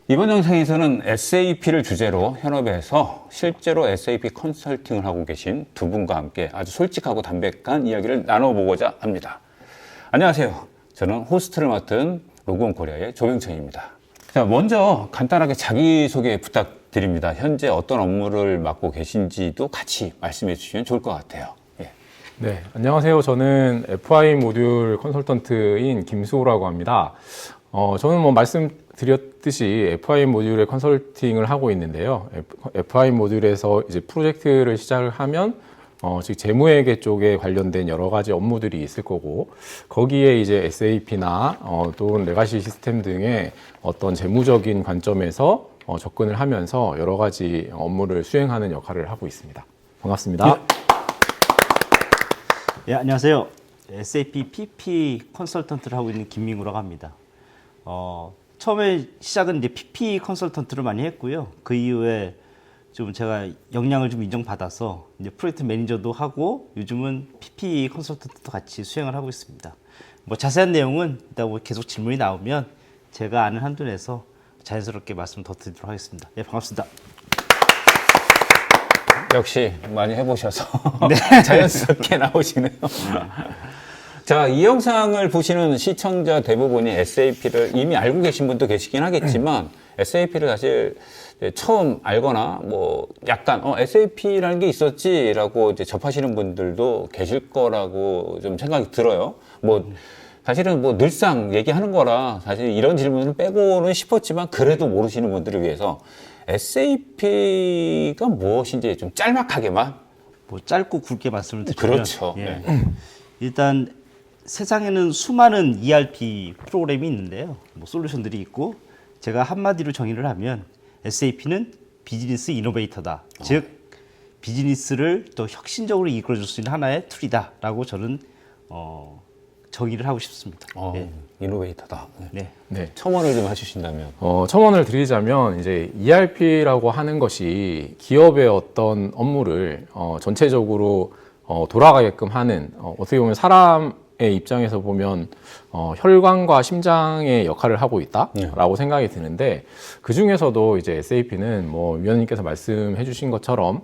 이번 영상에서는 SAP를 주제로 현업에서 실제로 SAP 컨설팅을 하고 계신 두 분과 함께 아주 솔직하고 담백한 이야기를 나눠보고자 합니다. 안녕하세요. 저는 호스트를 맡은 로그온코리아의 조병천입니다. 자, 먼저 간단하게 자기소개 부탁드립니다. 현재 어떤 업무를 맡고 계신지도 같이 말씀해 주시면 좋을 것 같아요. 예. 네, 안녕하세요. 저는 FI 모듈 컨설턴트인 김수호라고 합니다. 저는 뭐 말씀드렸듯이 FI 모듈의 컨설팅을 하고 있는데요. FI 모듈에서 이제 프로젝트를 시작을 하면 즉 재무회계 쪽에 관련된 여러 가지 업무들이 있을 거고, 거기에 이제 SAP나 또는 레가시 시스템 등의 어떤 재무적인 관점에서 접근을 하면서 여러 가지 업무를 수행하는 역할을 하고 있습니다. 반갑습니다. 예, 안녕하세요. SAP PP 컨설턴트를 하고 있는 김민구라고 합니다. 처음에 시작은 이제 PP 컨설턴트를 많이 했고요. 그 이후에 좀 제가 역량을 좀 인정받아서 이제 프로젝트 매니저도 하고 요즘은 PP 컨설턴트도 같이 수행을 하고 있습니다. 뭐 자세한 내용은 이따 뭐 계속 질문이 나오면 제가 아는 한도 내서 자연스럽게 말씀 더 드리도록 하겠습니다. 예, 반갑습니다. 역시 많이 해보셔서 자연스럽게 나오시네요. 자, 이 영상을 보시는 시청자 대부분이 SAP를 이미 알고 계신 분도 계시긴 하겠지만 SAP를 사실 처음 알거나 뭐 약간 SAP라는 게 있었지라고 이제 접하시는 분들도 계실 거라고 좀 생각이 들어요. 뭐 사실은 뭐 늘상 얘기하는 거라 사실 이런 질문을 빼고는 싶었지만 그래도 모르시는 분들을 위해서 SAP가 무엇인지 좀 짤막하게만 뭐 짧고 굵게 말씀을 드리면 그렇죠. 예. 네. 일단 세상에는 수많은 ERP 프로그램이 있는데요. 뭐 솔루션들이 있고 제가 한마디로 정의를 하면 SAP는 비즈니스 이노베이터다. 즉 비즈니스를 더 혁신적으로 이끌어줄 수 있는 하나의 툴이다라고 저는 정의를 하고 싶습니다. 예. 이노베이터다. 네. 네. 첨언을 좀 해주신다면. 첨언을 드리자면 이제 ERP라고 하는 것이 기업의 어떤 업무를 전체적으로 돌아가게끔 하는, 어떻게 보면 사람의 입장에서 보면 혈관과 심장의 역할을 하고 있다라고 생각이 드는데, 그 중에서도 이제 SAP는 뭐 위원님께서 말씀해 주신 것처럼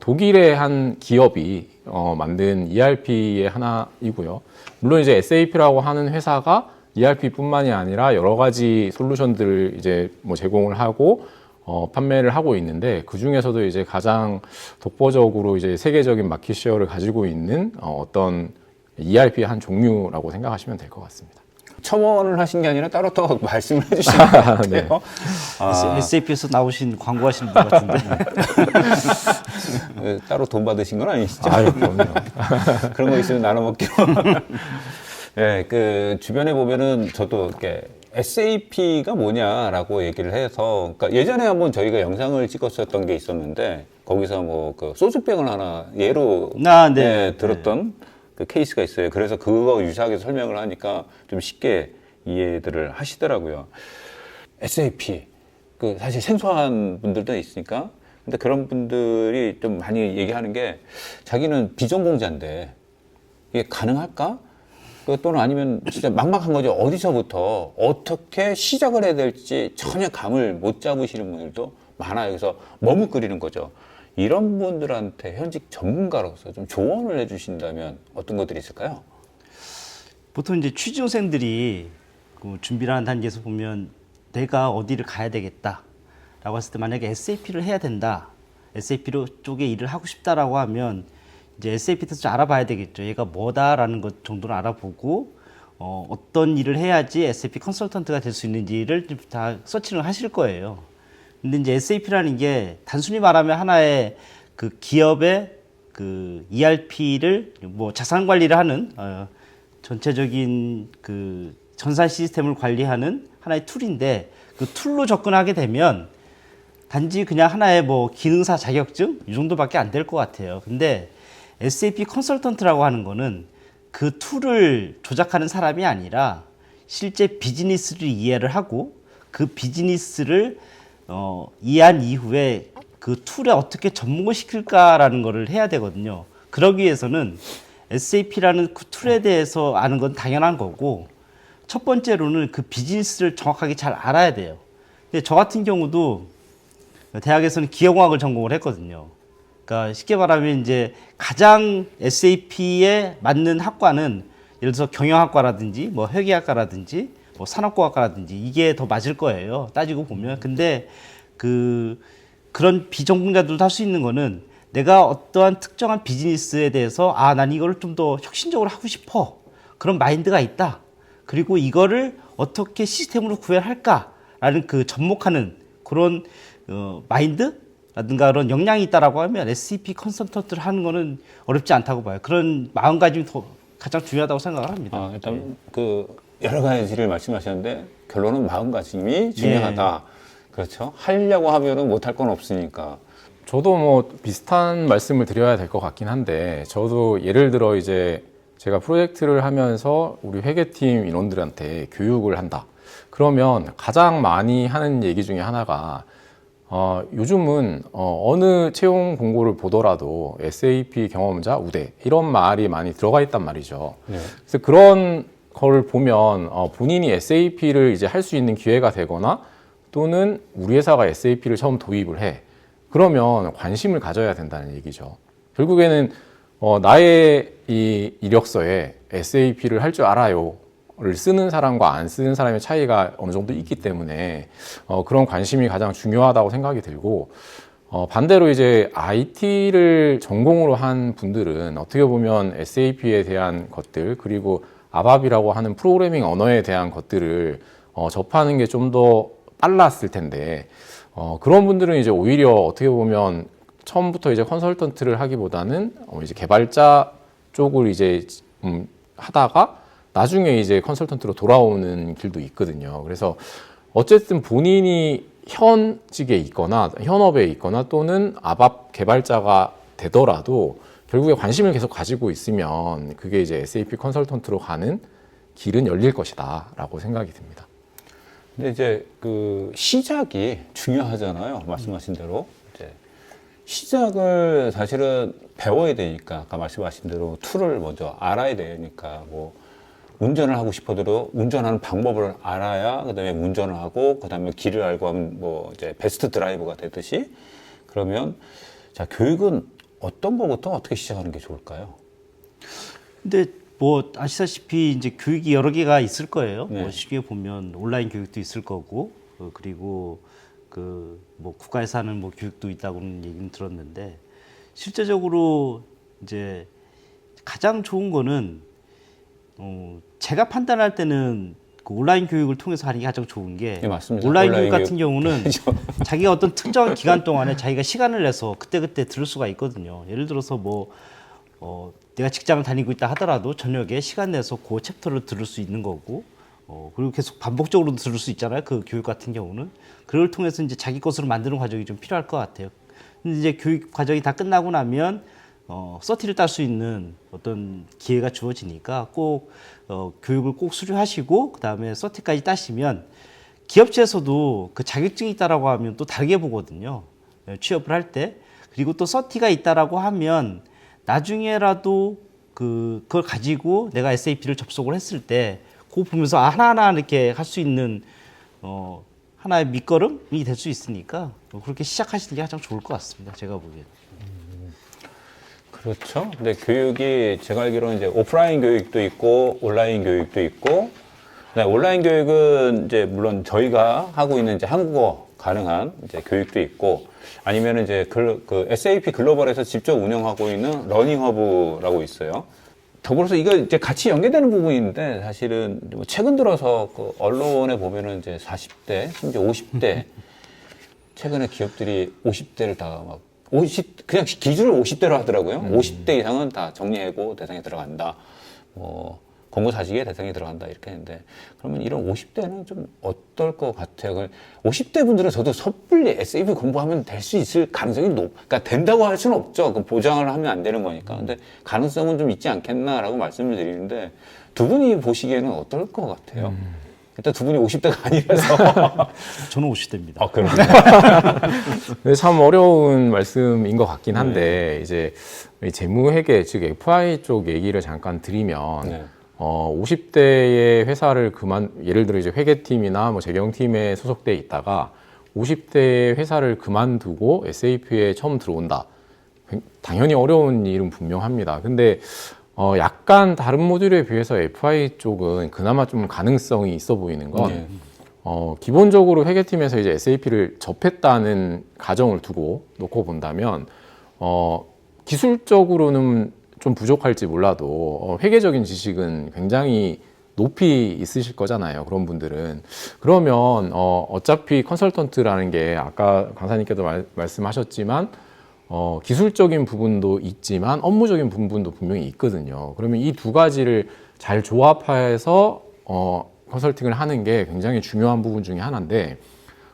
독일의 한 기업이 만든 ERP의 하나이고요. 물론 이제 SAP라고 하는 회사가 ERP뿐만이 아니라 여러 가지 솔루션들을 이제 뭐 제공을 하고 판매를 하고 있는데, 그 중에서도 이제 가장 독보적으로 이제 세계적인 마켓 셰어를 가지고 있는 어떤 ERP의 한 종류라고 생각하시면 될 것 같습니다. 첨언을 하신 게 아니라 따로 또 말씀을 해주신 것 같아요. 네. SAP에서 나오신 광고하신 분 같은데. 따로 돈 받으신 건 아니시죠? 아유, 그럼요. 그런 거 있으면 나눠 먹기로. 네, 그 주변에 보면은 저도 이렇게 SAP가 뭐냐라고 얘기를 해서, 그러니까 예전에 한번 저희가 영상을 찍었었던 게 있었는데 거기서 뭐 그 소주병을 하나 예로 들었던 그 케이스가 있어요. 그래서 그거 유사하게 설명을 하니까 좀 쉽게 이해들을 하시더라고요. SAP 그 사실 생소한 분들도 있으니까. 근데 그런 분들이 좀 많이 얘기하는 게 자기는 비전공자인데 이게 가능할까? 또는 아니면 진짜 막막한 거죠. 어디서부터 어떻게 시작을 해야 될지 전혀 감을 못 잡으시는 분들도 많아요. 그래서 머뭇거리는 거죠. 이런 분들한테 현직 전문가로서 좀 조언을 해주신다면 어떤 것들이 있을까요? 보통 이제 취준생들이 그 준비를 하는 단계에서 보면 내가 어디를 가야 되겠다라고 했을 때 만약에 SAP를 해야 된다, SAP로 쪽에 일을 하고 싶다라고 하면 이제 SAP에서 좀 알아봐야 되겠죠. 얘가 뭐다라는 것 정도는 알아보고 어떤 일을 해야지 SAP 컨설턴트가 될 수 있는지를 다 서칭을 하실 거예요. 근데 이제 SAP라는 게 단순히 말하면 하나의 그 기업의 그 ERP를 뭐 자산 관리를 하는 전체적인 그 전산 시스템을 관리하는 하나의 툴인데, 그 툴로 접근하게 되면 단지 그냥 하나의 뭐 기능사 자격증 이 정도밖에 안 될 것 같아요. 근데 SAP 컨설턴트라고 하는 거는 그 툴을 조작하는 사람이 아니라 실제 비즈니스를 이해를 하고 그 비즈니스를 이해한 이후에 그 툴에 어떻게 접목을 시킬까라는 거를 해야 되거든요. 그러기 위해서는 SAP라는 그 툴에 대해서 아는 건 당연한 거고, 첫 번째로는 그 비즈니스를 정확하게 잘 알아야 돼요. 근데 저 같은 경우도 대학에서는 기계공학을 전공을 했거든요. 그러니까 쉽게 말하면 이제 가장 SAP에 맞는 학과는 예를 들어서 경영학과라든지 뭐 회계학과라든지 뭐 산업공학과라든지 이게 더 맞을 거예요. 따지고 보면. 근데 그런 비전공자들도 할 수 있는 거는 내가 어떠한 특정한 비즈니스에 대해서 난 이걸 좀 더 혁신적으로 하고 싶어. 그런 마인드가 있다. 그리고 이거를 어떻게 시스템으로 구현할까라는 그 접목하는 그런 마인드라든가 그런 역량이 있다라고 하면 SAP 컨설턴트를 하는 거는 어렵지 않다고 봐요. 그런 마음가짐이 가장 중요하다고 생각을 합니다. 일단 그 여러 가지를 말씀하셨는데 결론은 마음가짐이 중요하다. 그렇죠. 하려고 하면은 못할 건 없으니까. 저도 뭐 비슷한 말씀을 드려야 될 것 같긴 한데, 저도 예를 들어 이제 제가 프로젝트를 하면서 우리 회계팀 인원들한테 교육을 한다. 그러면 가장 많이 하는 얘기 중에 하나가 요즘은 어느 채용 공고를 보더라도 SAP 경험자 우대 이런 말이 많이 들어가 있단 말이죠. 네. 그래서 그런 걸 보면 본인이 SAP를 이제 할 수 있는 기회가 되거나 또는 우리 회사가 SAP를 처음 도입을 해. 그러면 관심을 가져야 된다는 얘기죠. 결국에는 나의 이 이력서에 SAP를 할 줄 알아요를 쓰는 사람과 안 쓰는 사람의 차이가 어느 정도 있기 때문에 그런 관심이 가장 중요하다고 생각이 들고, 반대로 이제 IT를 전공으로 한 분들은 어떻게 보면 SAP에 대한 것들 그리고 아밥이라고 하는 프로그래밍 언어에 대한 것들을 접하는 게 좀 더 빨랐을 텐데, 그런 분들은 이제 오히려 어떻게 보면 처음부터 이제 컨설턴트를 하기보다는 이제 개발자 쪽을 이제 하다가 나중에 이제 컨설턴트로 돌아오는 길도 있거든요. 그래서 어쨌든 본인이 현직에 있거나 현업에 있거나 또는 아밥 개발자가 되더라도 결국에 관심을 계속 가지고 있으면 그게 이제 SAP 컨설턴트로 가는 길은 열릴 것이다라고 생각이 듭니다. 근데 이제 그 시작이 중요하잖아요. 말씀하신 대로. 이제 시작을 사실은 배워야 되니까, 아까 말씀하신 대로 툴을 먼저 알아야 되니까, 뭐, 운전을 하고 싶어도 운전하는 방법을 알아야, 그 다음에 운전을 하고, 그 다음에 길을 알고 하면 뭐, 이제 베스트 드라이버가 되듯이. 그러면, 자, 교육은 어떤 거부터 어떻게 시작하는 게 좋을까요? 근데 뭐 아시다시피 이제 교육이 여러 개가 있을 거예요. 네. 뭐 쉽게 보면 온라인 교육도 있을 거고, 그리고 뭐 국가에서 하는 뭐 교육도 있다고는 얘기는 들었는데, 실제적으로 이제 가장 좋은 거는 제가 판단할 때는 그 온라인 교육을 통해서 하는 게 가장 좋은 게, 네, 맞습니다. 온라인 온라인 교육 같은 교육. 경우는 자기가 어떤 특정한 기간 동안에 자기가 시간을 내서 그때그때 들을 수가 있거든요. 예를 들어서 뭐 내가 직장을 다니고 있다 하더라도 저녁에 시간 내서 그 챕터를 들을 수 있는 거고, 그리고 계속 반복적으로 들을 수 있잖아요. 그 교육 같은 경우는. 그걸 통해서 이제 자기 것으로 만드는 과정이 좀 필요할 것 같아요. 근데 이제 교육 과정이 다 끝나고 나면 서티를 딸 수 있는 어떤 기회가 주어지니까 꼭 교육을 꼭 수료하시고 그 다음에 서티까지 따시면 기업체에서도 그 자격증이 있다라고 하면 또 다르게 보거든요. 취업을 할 때. 그리고 또 서티가 있다라고 하면 나중에라도 그걸 가지고 내가 SAP를 접속을 했을 때 그거 보면서 하나하나 이렇게 할 수 있는 하나의 밑거름이 될 수 있으니까 그렇게 시작하시는 게 가장 좋을 것 같습니다. 제가 보기에는. 그렇죠. 근데 교육이 제가 알기로는 이제 오프라인 교육도 있고 온라인 교육도 있고, 온라인 교육은 이제 물론 저희가 하고 있는 이제 한국어 가능한 이제 교육도 있고, 아니면 이제 그 SAP 글로벌에서 직접 운영하고 있는 러닝허브라고 있어요. 더불어서 이거 이제 같이 연계되는 부분인데, 사실은 뭐 최근 들어서 그 언론에 보면은 이제 40대, 심지어 50대, 최근에 기업들이 50대를 다 막 그냥 기준을 50대로 하더라고요. 50대 이상은 다 정리해고 대상에 들어간다. 뭐 권고사직의 대상에 들어간다 이렇게 했는데, 그러면 이런 50대는 좀 어떨 것 같아요? 50대 분들은 저도 섣불리 SAP 공부하면 될 수 있을 가능성이 그러니까 된다고 할 수는 없죠. 그 보장을 하면 안 되는 거니까. 근데 가능성은 좀 있지 않겠나라고 말씀을 드리는데, 두 분이 보시기에는 어떨 것 같아요? 일단 두 분이 50대가 아니라서. 저는 50대입니다. 그래서 참 어려운 말씀인 것 같긴 한데, 이제 재무회계 즉 FI 쪽 얘기를 잠깐 드리면, 네. 50대의 회사를 예를 들어 이제 회계팀이나 뭐 재경팀에 소속돼 있다가 50대의 회사를 그만두고 SAP에 처음 들어온다. 당연히 어려운 일은 분명합니다. 근데 약간 다른 모듈에 비해서 FI 쪽은 그나마 좀 가능성이 있어 보이는 건 기본적으로 회계팀에서 이제 SAP를 접했다는 가정을 두고 놓고 본다면 기술적으로는 좀 부족할지 몰라도 회계적인 지식은 굉장히 높이 있으실 거잖아요. 그런 분들은. 그러면 어차피 컨설턴트라는 게 아까 강사님께도 말씀하셨지만 기술적인 부분도 있지만 업무적인 부분도 분명히 있거든요. 그러면 이 두 가지를 잘 조합해서 컨설팅을 하는 게 굉장히 중요한 부분 중에 하나인데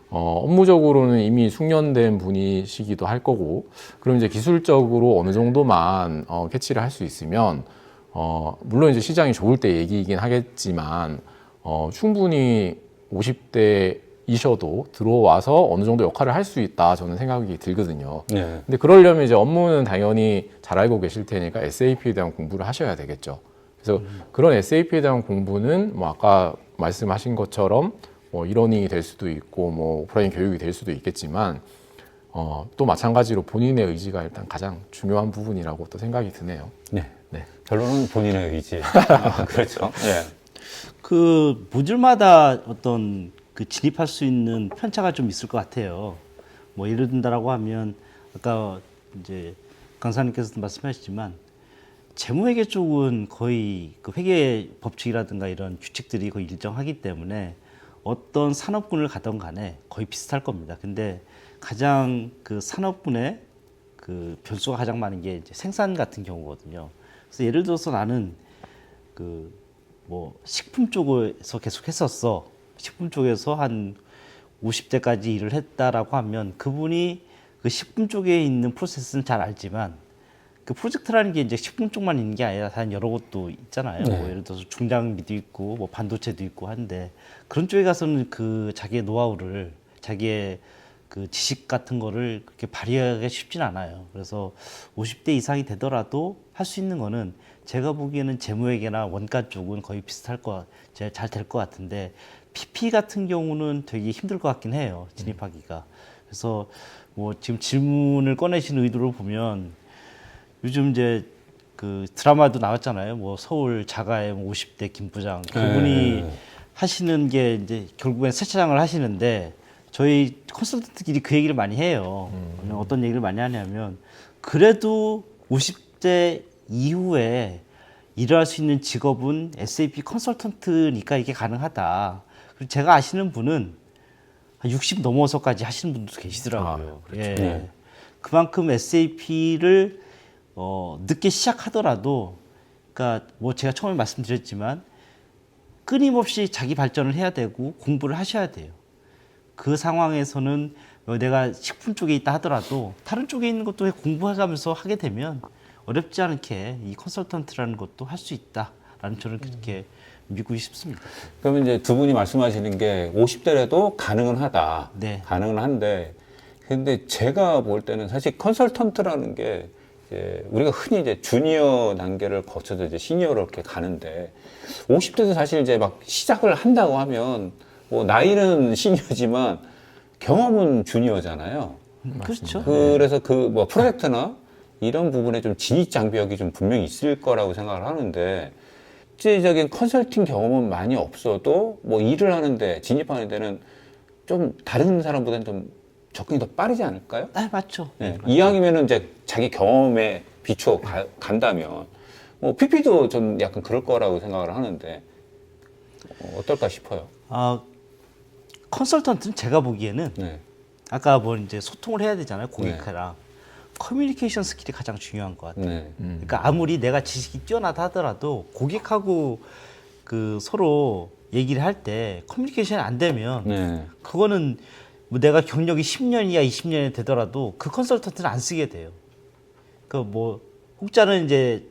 업무적으로는 이미 숙련된 분이시기도 할 거고 그럼 이제 기술적으로 어느 정도만 캐치를 할 수 있으면 물론 이제 시장이 좋을 때 얘기이긴 하겠지만 충분히 50대이셔도 들어와서 어느 정도 역할을 할 수 있다 저는 생각이 들거든요. 네. 근데 그러려면 이제 업무는 당연히 잘 알고 계실 테니까 SAP에 대한 공부를 하셔야 되겠죠. 그래서 그런 SAP에 대한 공부는 뭐 아까 말씀하신 것처럼 뭐 이러닝이 될 수도 있고 뭐 오프라인 교육이 될 수도 있겠지만 또 마찬가지로 본인의 의지가 일단 가장 중요한 부분이라고 또 생각이 드네요. 네. 네. 결론은 본인의 의지. 그렇죠. 네. 그 모듈마다 어떤 그 진입할 수 있는 편차가 좀 있을 것 같아요. 뭐 예를 든다라고 하면 아까 이제 강사님께서도 말씀하셨지만 재무회계 쪽은 거의 그 회계 법칙이라든가 이런 규칙들이 거의 일정하기 때문에 어떤 산업군을 가던 간에 거의 비슷할 겁니다. 근데 가장 그 산업군의 그 변수가 가장 많은 게 이제 생산 같은 경우거든요. 그래서 예를 들어서 나는 그 뭐 식품 쪽에서 계속 했었어. 식품 쪽에서 한 50대까지 일을 했다라고 하면 그분이 그 식품 쪽에 있는 프로세스는 잘 알지만 그 프로젝트라는 게 이제 식품 쪽만 있는 게 아니라 다른 여러 곳도 있잖아요. 네. 뭐 예를 들어서 중장비도 있고 뭐 반도체도 있고 한데 그런 쪽에 가서는 그 자기의 노하우를 자기의 그 지식 같은 거를 그렇게 발휘하기가 쉽진 않아요. 그래서 50대 이상이 되더라도 할 수 있는 거는 제가 보기에는 재무회계나 원가 쪽은 거의 비슷할 잘 될 것 같은데 PP 같은 경우는 되게 힘들 것 같긴 해요. 진입하기가. 그래서 뭐 지금 질문을 꺼내신 의도를 보면 요즘 이제 그 드라마도 나왔잖아요. 뭐 서울 자가의 50대 김 부장 그분이 하시는 게 이제 결국엔 세차장을 하시는데 저희 컨설턴트끼리 그 얘기를 많이 해요. 어떤 얘기를 많이 하냐면 그래도 50대 이후에 일할 수 있는 직업은 SAP 컨설턴트니까 이게 가능하다. 그리고 제가 아시는 분은 한 60 넘어서까지 하시는 분도 계시더라고요. 그렇죠. 예. 네. 그만큼 SAP를 늦게 시작하더라도, 그러니까 뭐 제가 처음에 말씀드렸지만 끊임없이 자기 발전을 해야 되고 공부를 하셔야 돼요. 그 상황에서는 내가 식품 쪽에 있다 하더라도 다른 쪽에 있는 것도 공부해가면서 하게 되면 어렵지 않게 이 컨설턴트라는 것도 할 수 있다라는 저는 그렇게 믿고 싶습니다. 그러면 이제 두 분이 말씀하시는 게 50대라도 가능은 하다. 네. 가능은 한데, 근데 제가 볼 때는 사실 컨설턴트라는 게 이제 우리가 흔히 이제 주니어 단계를 거쳐서 이제 시니어로 이렇게 가는데 50대도 사실 이제 막 시작을 한다고 하면 뭐 나이는 시니어지만 경험은 주니어잖아요. 그렇죠. 그래서 그 뭐 프로젝트나 이런 부분에 좀 진입 장벽이 좀 분명히 있을 거라고 생각을 하는데 실제적인 컨설팅 경험은 많이 없어도 뭐 일을 하는데 진입하는 데는 좀 다른 사람보다는 좀 접근이 더 빠르지 않을까요? 아, 맞죠. 네. 이왕이면은 이제 자기 경험에 비추어 간다면 뭐 PP도 전 약간 그럴 거라고 생각을 하는데 어떨까 싶어요. 컨설턴트는 제가 보기에는 네. 아까 뭐 이제 소통을 해야 되잖아요. 고객이랑. 커뮤니케이션 스킬이 가장 중요한 것 같아요. 네. 그러니까 아무리 내가 지식이 뛰어나다 하더라도 고객하고 그 서로 얘기를 할 때 커뮤니케이션이 안 되면 네. 그거는 뭐 내가 경력이 10년이야 20년이 되더라도 그 컨설턴트는 안 쓰게 돼요. 그 뭐 혹자는 이제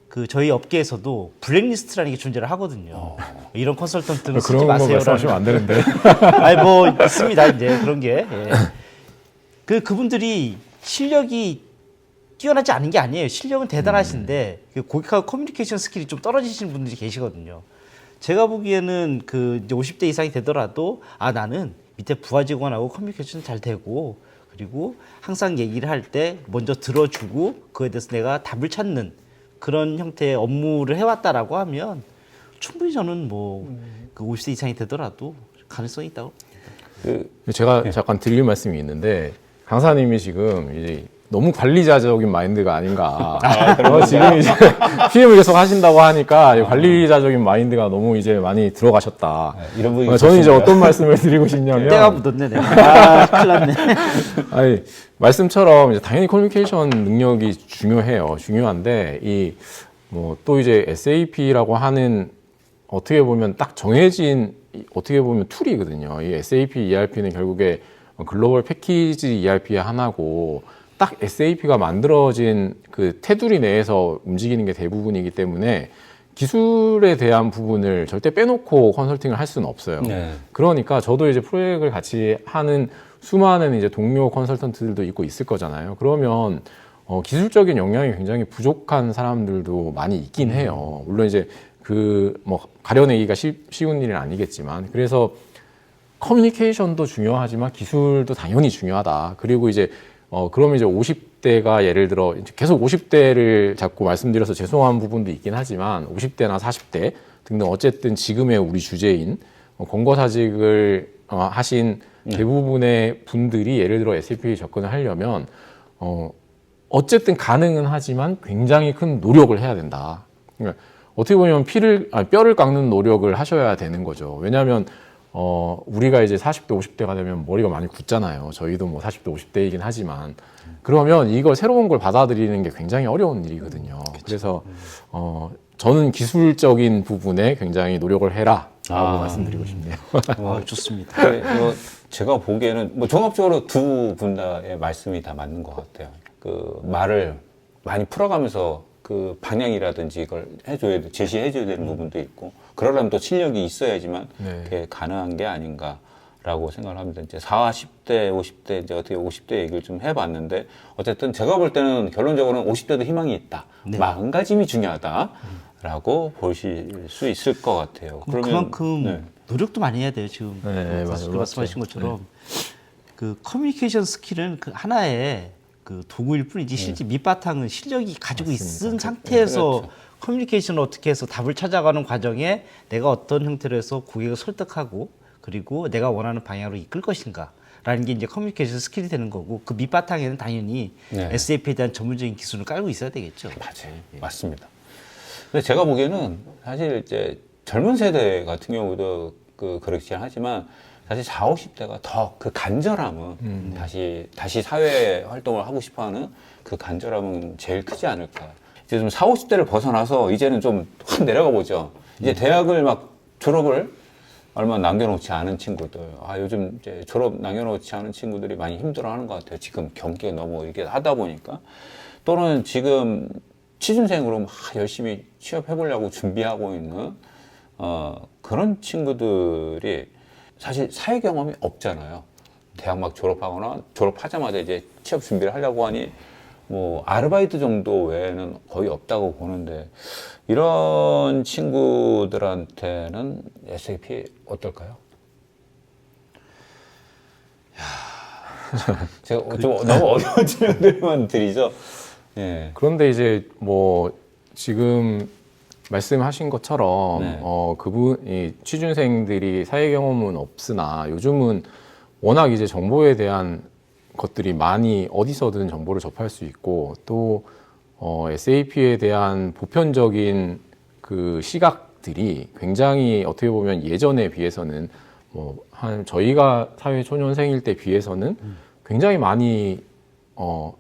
그 저희 업계에서도 블랙리스트라는 게 존재를 하거든요. 이런 컨설턴트는 쓰지 그런 거 마세요라는. 말씀하시면 안 되는데. 아니 뭐 있습니다 이제 그런 게. 예. 그분들이 실력이 뛰어나지 않은 게 아니에요. 실력은 대단하신데 그 고객하고 커뮤니케이션 스킬이 좀 떨어지시는 분들이 계시거든요. 제가 보기에는 그 이제 50대 이상이 되더라도 나는 밑에 부하 직원하고 커뮤니케이션 잘 되고 그리고 항상 얘기를 할 때 먼저 들어주고 그거에 대해서 내가 답을 찾는 그런 형태의 업무를 해왔다라고 하면 충분히 저는 뭐 그 50세 이상이 되더라도 가능성이 있다고. 제가 잠깐 드릴 말씀이 있는데 강사님이 지금 이제 너무 관리자적인 마인드가 아닌가. 지금 이제 PM을 계속 하신다고 하니까 관리자적인 마인드가 너무 이제 많이 들어가셨다. 이런 분이 저는 이제 어떤 말씀을 드리고 싶냐면 때가 묻었네 내가. 큰일 났네. 아니, 말씀처럼 이제 당연히 커뮤니케이션 능력이 중요해요. 중요한데 이 뭐 또 이제 SAP라고 하는 어떻게 보면 딱 정해진 어떻게 보면 툴이거든요. 이 SAP ERP는 결국에 글로벌 패키지 ERP의 하나고 딱 SAP가 만들어진 그 테두리 내에서 움직이는 게 대부분이기 때문에 기술에 대한 부분을 절대 빼놓고 컨설팅을 할 수는 없어요. 네. 그러니까 저도 이제 프로젝트를 같이 하는 수많은 이제 동료 컨설턴트들도 있고 있을 거잖아요. 그러면 기술적인 역량이 굉장히 부족한 사람들도 많이 있긴 해요. 물론 이제 그 뭐 가려내기가 쉬운 일은 아니겠지만 그래서 커뮤니케이션도 중요하지만 기술도 당연히 중요하다. 그리고 이제 그러면 이제 50대가 예를 들어 계속 50대를 자꾸 말씀드려서 죄송한 부분도 있긴 하지만 50대나 40대 등등 어쨌든 지금의 우리 주제인 권고사직을 하신 대부분의 분들이 예를 들어 SAP 접근을 하려면 어쨌든 가능은 하지만 굉장히 큰 노력을 해야 된다. 그러니까 어떻게 보면 뼈를 깎는 노력을 하셔야 되는 거죠. 왜냐하면 우리가 이제 40대, 50대가 되면 머리가 많이 굳잖아요. 저희도 뭐 40대, 50대이긴 하지만. 그러면 이걸 새로운 걸 받아들이는 게 굉장히 어려운 일이거든요. 그래서 저는 기술적인 부분에 굉장히 노력을 해라 라고 말씀드리고 싶네요. 좋습니다. 제가 보기에는 뭐 종합적으로 두 분 다의 말씀이 다 맞는 것 같아요. 그 말을 많이 풀어가면서 그 방향이라든지 이걸 제시해줘야 되는 부분도 있고, 그러려면 또 실력이 있어야지만 그게 가능한 게 아닌가라고 생각을 합니다. 이제 40대, 50대, 이제 어떻게 50대 얘기를 좀 해봤는데, 어쨌든 제가 볼 때는 결론적으로는 50대도 희망이 있다. 마음가짐이 중요하다라고 보실 수 있을 것 같아요. 그만큼 노력도 많이 해야 돼요. 지금 맞아요. 말씀하신 것처럼 그 커뮤니케이션 스킬은 그 하나의 그 도구일 뿐이지 실제 밑바탕은 실력이 가지고 있은 상태에서 커뮤니케이션을 어떻게 해서 답을 찾아가는 과정에 내가 어떤 형태로 해서 고객을 설득하고 그리고 내가 원하는 방향으로 이끌 것인가라는 게 이제 커뮤니케이션 스킬이 되는 거고, 그 밑바탕에는 당연히 SAP에 대한 전문적인 기술을 깔고 있어야 되겠죠. 맞아요. 맞습니다. 근데 제가 보기에는 사실 이제 젊은 세대 같은 경우도 그렇지 하지만 사실 40, 50대가 더 그 간절함은 다시 사회 활동을 하고 싶어 하는 그 간절함은 제일 크지 않을까. 이제 좀 40, 50대를 벗어나서 이제는 좀 확 내려가 보죠. 이제 대학을 막 졸업을 얼마 남겨놓지 않은 친구들. 요즘 이제 졸업 남겨놓지 않은 친구들이 많이 힘들어 하는 것 같아요. 지금 경기가 너무 이렇게 하다 보니까. 또는 지금 취준생으로 막 열심히 취업해보려고 준비하고 있는, 그런 친구들이 사실 사회 경험이 없잖아요. 대학 막 졸업하거나 졸업하자마자 이제 취업 준비를 하려고 하니 뭐 아르바이트 정도 외에는 거의 없다고 보는데, 이런 친구들한테는 SAP 어떨까요? 제가 좀 너무 어려운 질문들만 드리죠. 예. 그런데 이제 뭐 지금 말씀하신 것처럼 이 취준생들이 사회 경험은 없으나 요즘은 워낙 이제 정보에 대한 것들이 많이 어디서든 정보를 접할 수 있고, 또 SAP에 대한 보편적인 그 시각들이 굉장히 어떻게 보면 예전에 비해서는 저희가 사회 초년생일 때 비해서는 굉장히 많이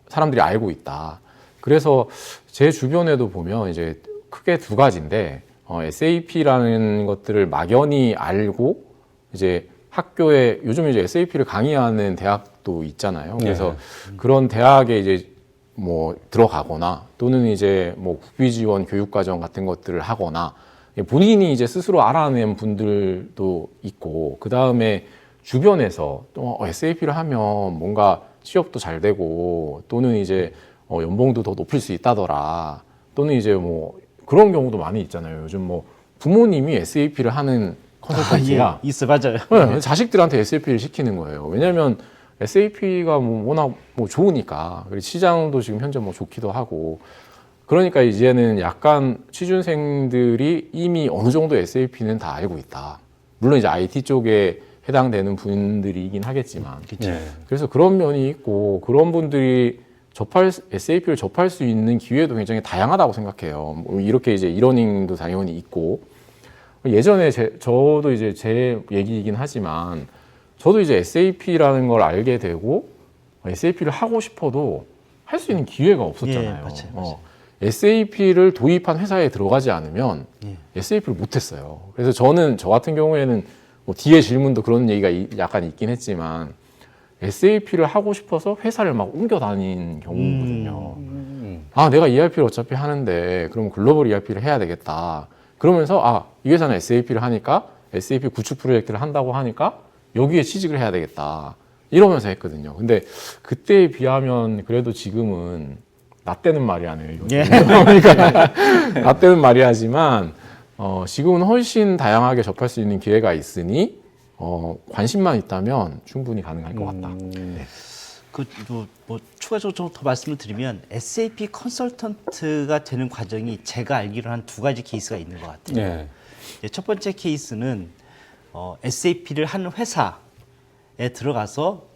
사람들이 알고 있다. 그래서 제 주변에도 보면 이제 크게 두 가지인데, SAP라는 것들을 막연히 알고 이제 학교에 요즘 이제 SAP를 강의하는 대학도 있잖아요. 그래서 그런 대학에 이제 뭐 들어가거나 또는 이제 뭐 국비 지원 교육과정 같은 것들을 하거나 본인이 이제 스스로 알아낸 분들도 있고, 그 다음에 주변에서 또 SAP를 하면 뭔가 취업도 잘 되고 또는 이제 연봉도 더 높일 수 있다더라. 또는 이제 뭐 그런 경우도 많이 있잖아요. 요즘 뭐 부모님이 SAP를 하는 컨설턴트가 있어, 맞아요. 네, 자식들한테 SAP를 시키는 거예요. 왜냐하면 SAP가 뭐 워낙 뭐 좋으니까 그리고 시장도 지금 현재 뭐 좋기도 하고 그러니까 이제는 약간 취준생들이 이미 어느 정도 SAP는 다 알고 있다. 물론 이제 IT 쪽에 해당되는 분들이긴 하겠지만 네. 그래서 그런 면이 있고 그런 분들이 SAP를 접할 수 있는 기회도 굉장히 다양하다고 생각해요. 뭐 이렇게 이제 이러닝도 당연히 있고 예전에 저도 이제 제 얘기이긴 하지만 저도 이제 SAP라는 걸 알게 되고 SAP를 하고 싶어도 할 수 있는 기회가 없었잖아요. 예, 맞아요. SAP를 도입한 회사에 들어가지 않으면 SAP를 못했어요. 그래서 저 같은 경우에는 뭐 뒤에 질문도 그런 얘기가 약간 있긴 했지만 SAP를 하고 싶어서 회사를 막 옮겨 다닌 경우거든요. 아, 내가 ERP를 어차피 하는데 그럼 글로벌 ERP를 해야 되겠다. 그러면서 이 회사는 SAP를 하니까 SAP 구축 프로젝트를 한다고 하니까 여기에 취직을 해야 되겠다. 이러면서 했거든요. 근데 그때에 비하면 그래도 지금은 나 때는 말이 아니에요. 예. 그러니까 나 때는 말이 하지만 지금은 훨씬 다양하게 접할 수 있는 기회가 있으니 관심만 있다면 충분히 가능할 것 같다. 네. 뭐 추가적으로 좀 더 말씀을 드리면 SAP 컨설턴트가 되는 과정이 제가 알기로 한 두 가지 케이스가 있는 것 같아요. 네. 첫 번째 케이스는 SAP를 하는 회사에 들어가서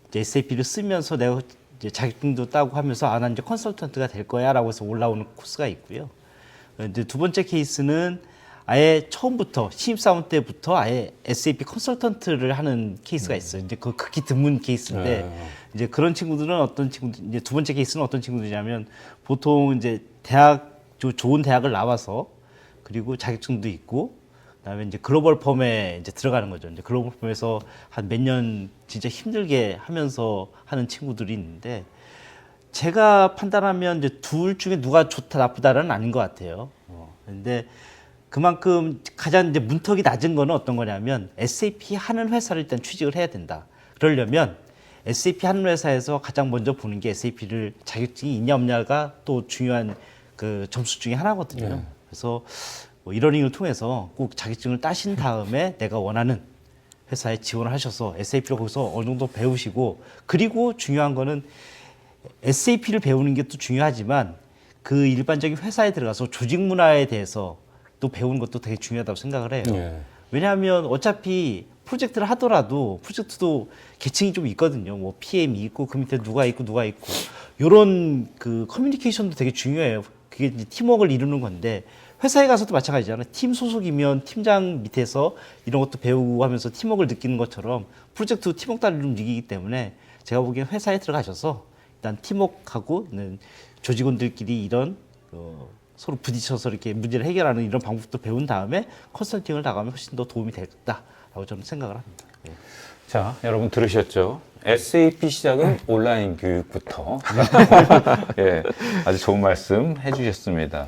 이제 SAP를 쓰면서 내가 이제 자격증도 따고 하면서 난 이제 컨설턴트가 될 거야라고 해서 올라오는 코스가 있고요. 이제 두 번째 케이스는 아예 처음부터 신입사원 때부터 아예 SAP 컨설턴트를 하는 케이스가 있어요. 이제 그 극히 드문 케이스인데 이제 그런 친구들은 어떤 친구들 이제 두 번째 케이스는 어떤 친구들이냐면 보통 이제 좋은 대학을 나와서 그리고 자격증도 있고 그다음에 이제 글로벌 펌에 이제 들어가는 거죠. 이제 글로벌 펌에서 한 몇 년 진짜 힘들게 하면서 하는 친구들이 있는데 제가 판단하면 이제 둘 중에 누가 좋다 나쁘다는 아닌 것 같아요. 근데 그만큼 가장 이제 문턱이 낮은 거는 어떤 거냐면 SAP 하는 회사를 일단 취직을 해야 된다. 그러려면 SAP 하는 회사에서 가장 먼저 보는 게 SAP를 자격증이 있냐 없냐가 또 중요한 그 점수 중에 하나거든요. 네. 그래서 뭐 이러닝을 통해서 꼭 자격증을 따신 다음에 내가 원하는 회사에 지원을 하셔서 SAP를 거기서 어느 정도 배우시고 그리고 중요한 거는 SAP를 배우는 게 또 중요하지만 그 일반적인 회사에 들어가서 조직 문화에 대해서 또 배우는 것도 되게 중요하다고 생각을 해요. 네. 왜냐하면 어차피 프로젝트를 하더라도 프로젝트도 계층이 좀 있거든요. 뭐 PM이 있고 그 밑에 누가 있고 이런 그 커뮤니케이션도 되게 중요해요. 그게 이제 팀워크를 이루는 건데 회사에 가서도 마찬가지잖아요. 팀 소속이면 팀장 밑에서 이런 것도 배우고 하면서 팀워크를 느끼는 것처럼 프로젝트 팀워크 따를 움직이기 때문에 제가 보기엔 회사에 들어가셔서 일단 팀워크하고 조직원들끼리 이런 서로 부딪혀서 이렇게 문제를 해결하는 이런 방법도 배운 다음에 컨설팅을 나가면 훨씬 더 도움이 되겠다라고 저는 생각을 합니다. 예. 자, 여러분 들으셨죠? SAP 시작은 온라인 교육부터. 예, 아주 좋은 말씀 해주셨습니다.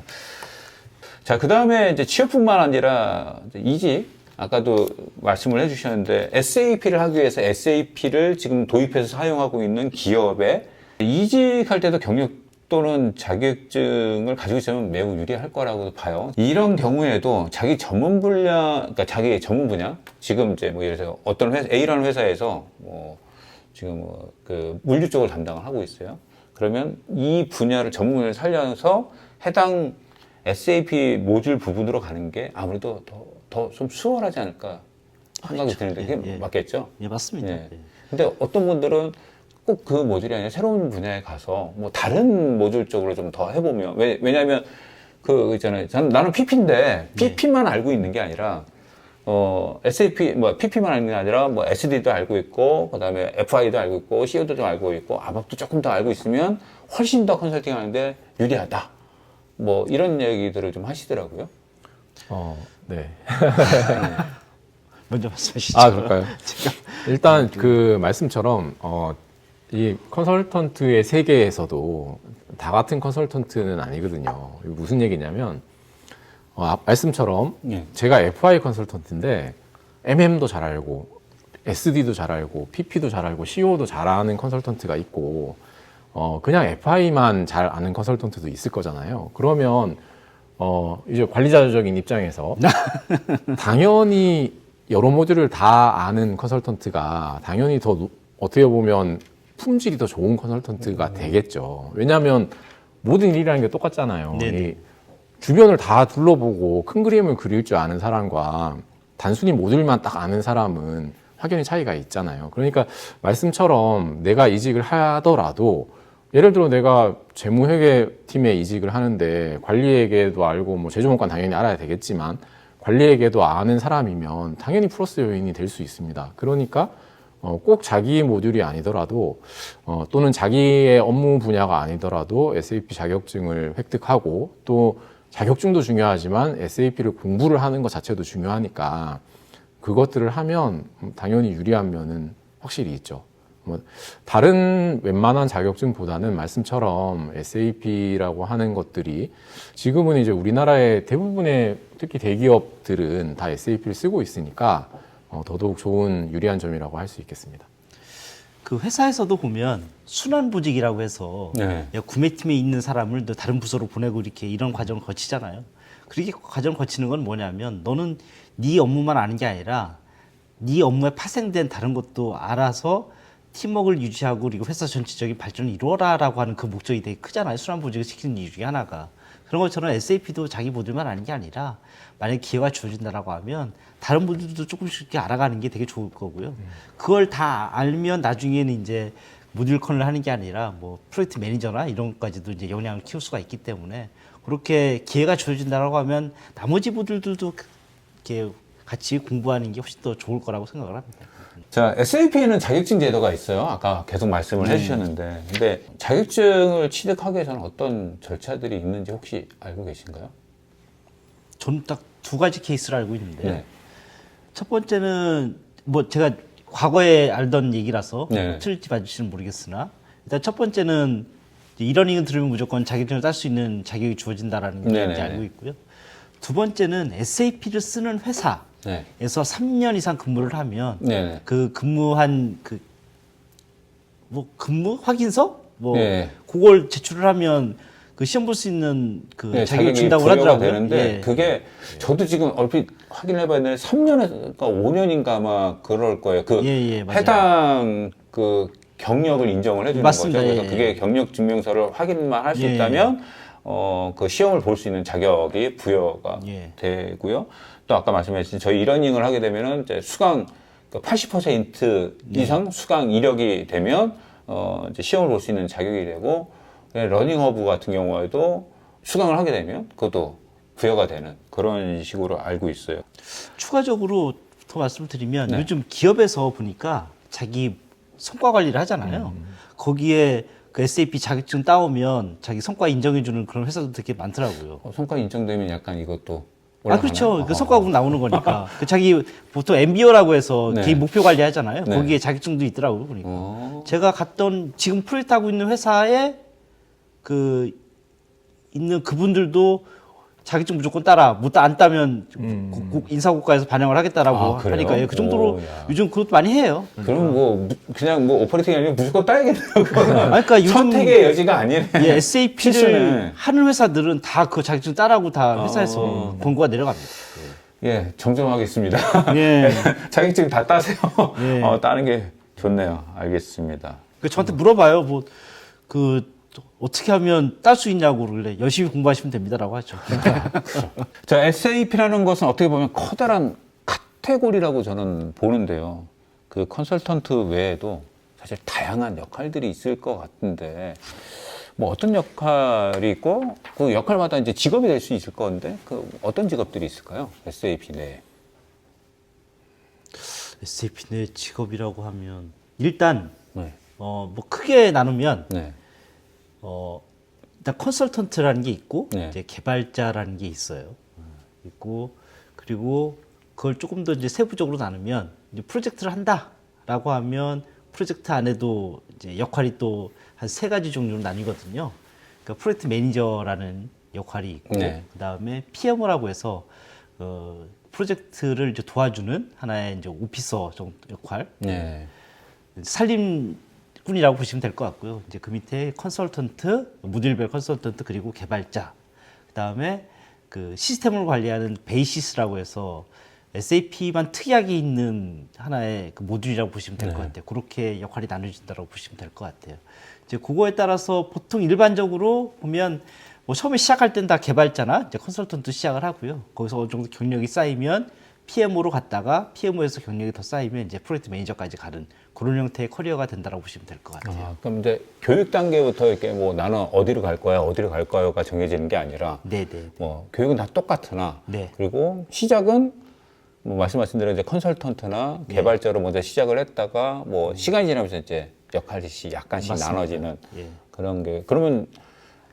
자, 그 다음에 이제 취업뿐만 아니라 이직, 아까도 말씀을 해주셨는데 SAP를 하기 위해서 SAP를 지금 도입해서 사용하고 있는 기업에 이직할 때도 경력 또는 자격증을 가지고 있으면 매우 유리할 거라고 봐요. 이런 경우에도 자기 전문 분야, 그러니까 자기 전문 분야, 지금 이제 뭐 예를 들어서 어떤 회사, A라는 회사에서 뭐 지금 그 물류 쪽을 담당을 하고 있어요. 그러면 이 분야를 전문을 살려서 해당 SAP 모듈 부분으로 가는 게 아무래도 더 좀 수월하지 않을까 생각이 드는데 그게 맞겠죠? 예, 맞습니다. 예. 근데 어떤 분들은 꼭 그 모듈이 아니라 새로운 분야에 가서 뭐 다른 모듈 쪽으로 좀 더 해보면 왜냐하면 그 있잖아요. 나는 PP인데 PP만 알고 있는 게 아니라 SAP 뭐 PP만 알고 있는 게 아니라 뭐 SD도 알고 있고 그다음에 FI도 알고 있고 CO도 좀 알고 있고 ABAP도 조금 더 알고 있으면 훨씬 더 컨설팅하는데 유리하다. 뭐 이런 얘기들을 좀 하시더라고요. 네. 먼저 말씀하시죠. 그럴까요? 일단 그 말씀처럼 이 컨설턴트의 세계에서도 다 같은 컨설턴트는 아니거든요. 이게 무슨 얘기냐면 말씀처럼 제가 FI 컨설턴트인데 MM도 잘 알고 SD도 잘 알고 PP도 잘 알고 CO도 잘 아는 컨설턴트가 있고 그냥 FI만 잘 아는 컨설턴트도 있을 거잖아요. 그러면 이제 관리자적인 입장에서 당연히 여러 모듈을 다 아는 컨설턴트가 당연히 어떻게 보면 품질이 더 좋은 컨설턴트가 되겠죠. 왜냐하면 모든 일이라는 게 똑같잖아요. 네네. 이 주변을 다 둘러보고 큰 그림을 그릴 줄 아는 사람과 단순히 모듈만 딱 아는 사람은 확연히 차이가 있잖아요. 그러니까 말씀처럼 내가 이직을 하더라도 예를 들어 내가 재무회계팀에 이직을 하는데 관리회계도 알고 뭐 제조원권 당연히 알아야 되겠지만 관리회계도 아는 사람이면 당연히 플러스 요인이 될 수 있습니다. 그러니까 꼭 자기 모듈이 아니더라도 또는 자기의 업무 분야가 아니더라도 SAP 자격증을 획득하고 또 자격증도 중요하지만 SAP를 공부를 하는 것 자체도 중요하니까 그것들을 하면 당연히 유리한 면은 확실히 있죠. 뭐 다른 웬만한 자격증보다는 말씀처럼 SAP라고 하는 것들이 지금은 이제 우리나라의 대부분의 특히 대기업들은 다 SAP를 쓰고 있으니까 더더욱 좋은 유리한 점이라고 할 수 있겠습니다. 그 회사에서도 보면 순환보직이라고 해서 네. 야, 구매팀에 있는 사람을 또 다른 부서로 보내고 이렇게 이런 과정을 거치잖아요. 그렇게 과정 거치는 건 뭐냐면 너는 네 업무만 아는 게 아니라 네 업무에 파생된 다른 것도 알아서 팀워크를 유지하고 그리고 회사 전체적인 발전을 이루어라라고 하는 그 목적이 되게 크잖아요. 순환보직을 시키는 이유 중에 하나가. 그런 것처럼 SAP도 자기 모듈만 아는 게 아니라 만약에 기회가 주어진다라고 하면 다른 모듈도 조금씩 이렇게 알아가는 게 되게 좋을 거고요. 그걸 다 알면 나중에는 이제 모듈 컨을 하는 게 아니라 뭐 프로젝트 매니저나 이런 것까지도 이제 역량을 키울 수가 있기 때문에 그렇게 기회가 주어진다라고 하면 나머지 모듈들도 이렇게 같이 공부하는 게 훨씬 더 좋을 거라고 생각을 합니다. 자, SAP에는 자격증 제도가 있어요. 아까 계속 말씀을 해주셨는데. 근데 자격증을 취득하기 위해서는 어떤 절차들이 있는지 혹시 알고 계신가요? 저는 딱 두 가지 케이스를 알고 있는데 네. 첫 번째는 뭐 제가 과거에 알던 얘기라서 네. 틀릴지 맞을지는 모르겠으나 일단 첫 번째는 이러닝을 들으면 무조건 자격증을 딸 수 있는 자격이 주어진다라는 걸 네네네. 이제 알고 있고요. 두 번째는 SAP를 쓰는 회사에서 네. 3년 이상 근무를 하면 네네. 그 근무한 뭐 근무 확인서 뭐 네. 그걸 제출을 하면 그 시험 볼 수 있는 그 네, 자격을 자격이 준다고 부여가 하더라고요. 되는데 예. 그게 저도 지금 얼핏 확인해 봤는데 3년에서 5년인가 아마 그럴 거예요. 그 예, 맞아요. 해당 그 경력을 인정을 해주는 맞습니다. 거죠. 그래서 예, 그게 경력 증명서를 확인만 할 수 예. 있다면 그 시험을 볼 수 있는 자격이 부여가 예. 되고요. 또 아까 말씀하신 저희 이러닝을 하게 되면은 이제 수강 80% 이상 수강 이력이 되면 이제 시험을 볼 수 있는 자격이 되고 러닝허브 같은 경우에도 수강을 하게 되면 그것도 부여가 되는 그런 식으로 알고 있어요. 추가적으로 더 말씀을 드리면 네. 요즘 기업에서 보니까 자기 성과 관리를 하잖아요. 거기에 그 SAP 자격증 따오면 자기 성과 인정해주는 그런 회사도 되게 많더라고요. 성과 인정되면 약간 이것도 아, 올라가나요? 그렇죠. 그 성과급 나오는 거니까. 그 자기 보통 MBO라고 해서 네. 개인 목표 관리 하잖아요. 네. 거기에 자격증도 있더라고요. 그러니까. 제가 갔던 지금 프로젝트 하고 있는 회사에 그 있는 그분들도 자격증 무조건 따라. 못 안 따면 인사고과에서 반영을 하겠다라고 아, 그래요? 하니까 예, 그 정도로 오, 야. 요즘 그것도 많이 해요. 그럼 뭐 그냥 뭐 오퍼레이팅이 아니고 무조건 따야겠네요. 그러니까 요즘 선택의 여지가 아니네. 예, SAP를 필수네. 하는 회사들은 다 그 자격증 따라고 다 회사에서 권고가 내려갑니다. 예, 정정하겠습니다. 예. 자격증 다 따세요. 예. 따는 게 좋네요. 알겠습니다. 그 저한테 물어봐요. 뭐 그 어떻게 하면 딸 수 있냐고 그러길래 열심히 공부하시면 됩니다라고 하죠. 자, SAP라는 것은 어떻게 보면 커다란 카테고리라고 저는 보는데요. 그 컨설턴트 외에도 사실 다양한 역할들이 있을 것 같은데, 뭐 어떤 역할이 있고, 그 역할마다 이제 직업이 될 수 있을 건데, 그 어떤 직업들이 있을까요? SAP 내에. SAP 내 직업이라고 하면 일단 네. 뭐 크게 나누면 네. 일단 컨설턴트라는 게 있고 네. 이제 개발자라는 게 있어요. 있고 그리고 그걸 조금 더 이제 세부적으로 나누면 이제 프로젝트를 한다라고 하면 프로젝트 안에도 이제 역할이 또 한 3가지 종류로 나뉘거든요. 그러니까 프로젝트 매니저라는 역할이 있고 네. 그다음에 PM이라고 해서 프로젝트를 이제 도와주는 하나의 이제 오피서 정도 역할. 네. 살림 분이라고 보시면 될 것 같고요. 이제 그 밑에 컨설턴트, 모듈별 컨설턴트 그리고 개발자, 그 다음에 그 시스템을 관리하는 베이시스라고 해서 SAP만 특이하게 있는 하나의 그 모듈이라고 보시면 될 것 같아요. 그렇게 역할이 나눠진다고 보시면 될 것 같아요. 이제 그거에 따라서 보통 일반적으로 보면 뭐 처음에 시작할 땐 다 개발자나 이제 컨설턴트 시작을 하고요. 거기서 어느 정도 경력이 쌓이면 PMO로 갔다가 PMO에서 경력이 더 쌓이면 이제 프로젝트 매니저까지 가는 그런 형태의 커리어가 된다고 보시면 될 것 같아요. 아, 그럼 이제 교육 단계부터 이렇게 뭐 나는 어디로 갈 거야, 어디로 갈 거야가 정해지는 게 아니라 네네. 뭐 교육은 다 똑같으나 네. 그리고 시작은 뭐 말씀하신 대로 이제 컨설턴트나 개발자로 먼저 시작을 했다가 뭐 시간이 지나면서 이제 역할이 약간씩 맞습니다. 나눠지는 예. 그런 게 그러면